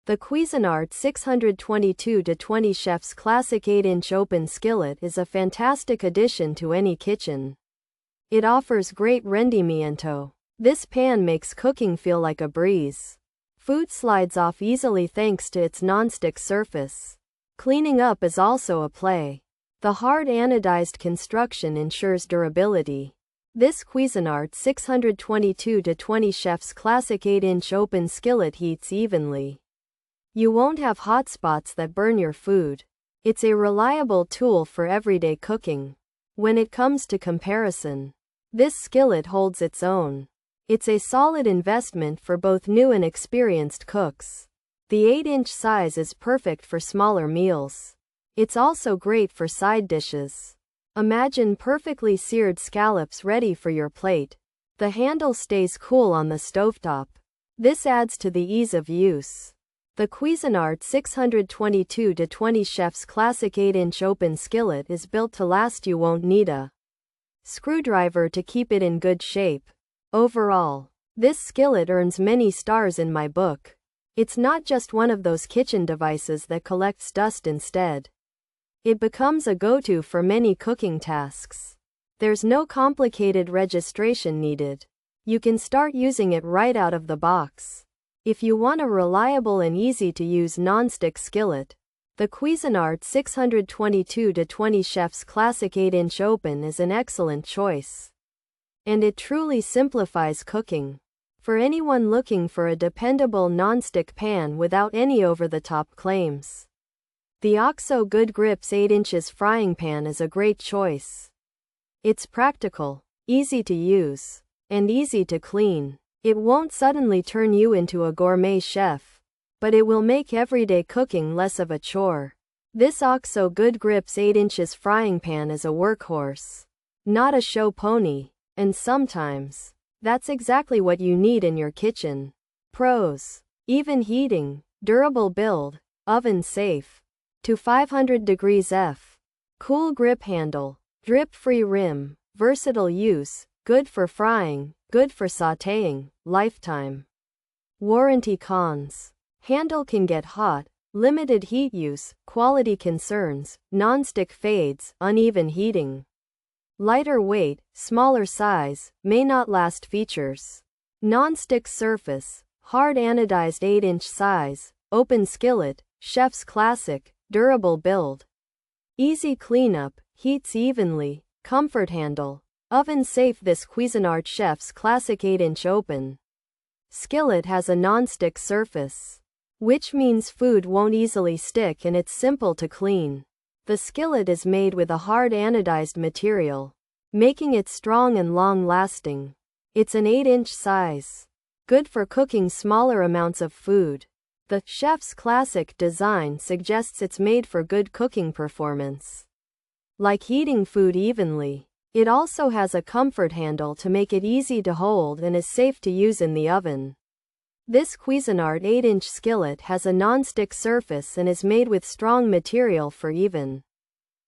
The Cuisinart 622-20 Chef's Classic 8-inch open skillet is a fantastic addition to any kitchen. It offers great rendimiento. This pan makes cooking feel like a breeze. Food slides off easily thanks to its nonstick surface. Cleaning up is also a play. The hard-anodized construction ensures durability. This Cuisinart 622-20 Chef's Classic 8-inch open skillet heats evenly. You won't have hot spots that burn your food. It's a reliable tool for everyday cooking. When it comes to comparison, this skillet holds its own. It's a solid investment for both new and experienced cooks. The 8-inch size is perfect for smaller meals. It's also great for side dishes. Imagine perfectly seared scallops ready for your plate. The handle stays cool on the stovetop. This adds to the ease of use. The Cuisinart 622-20 Chef's Classic 8-inch open skillet is built to last. You won't need a screwdriver to keep it in good shape. Overall, this skillet earns many stars in my book. It's not just one of those kitchen devices that collects dust instead. It becomes a go-to for many cooking tasks. There's no complicated registration needed. You can start using it right out of the box. If you want a reliable and easy-to-use non-stick skillet, the Cuisinart 622-20 Chef's Classic 8-inch open is an excellent choice. And it truly simplifies cooking. For anyone looking for a dependable non-stick pan without any over-the-top claims, the OXO Good Grips 8 inches frying pan is a great choice. It's practical, easy to use, and easy to clean. It won't suddenly turn you into a gourmet chef, but it will make everyday cooking less of a chore. This OXO Good Grips 8 inches frying pan is a workhorse, not a show pony, and sometimes, that's exactly what you need in your kitchen. Pros: even heating, durable build, oven safe, to 500 degrees F, cool grip handle, drip-free rim, versatile use, good for frying, good for sautéing, lifetime warranty. Cons: handle can get hot, limited heat use, quality concerns, non-stick fades, uneven heating. Lighter weight, smaller size, may not last. Features: non-stick surface, hard-anodized 8-inch size, open skillet, chef's classic, durable build, easy cleanup, heats evenly, comfort handle, oven safe. This Cuisinart Chef's Classic 8-inch open skillet has a non-stick surface, which means food won't easily stick and it's simple to clean. The skillet is made with a hard anodized material, making it strong and long-lasting. It's an 8-inch size, good for cooking smaller amounts of food. The Chef's Classic design suggests it's made for good cooking performance, like heating food evenly. It also has a comfort handle to make it easy to hold and is safe to use in the oven. This Cuisinart 8-inch skillet has a non-stick surface and is made with strong material for even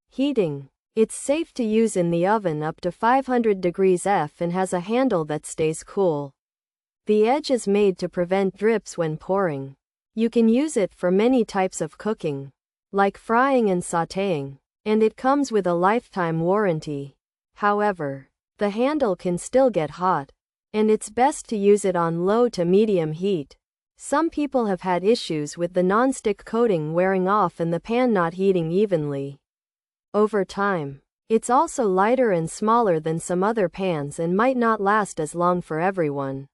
heating. It's safe to use in the oven up to 500 degrees F and has a handle that stays cool. The edge is made to prevent drips when pouring. You can use it for many types of cooking, like frying and sautéing, and it comes with a lifetime warranty. However, the handle can still get hot, and it's best to use it on low to medium heat. Some people have had issues with the non-stick coating wearing off and the pan not heating evenly over time. It's also lighter and smaller than some other pans and might not last as long for everyone.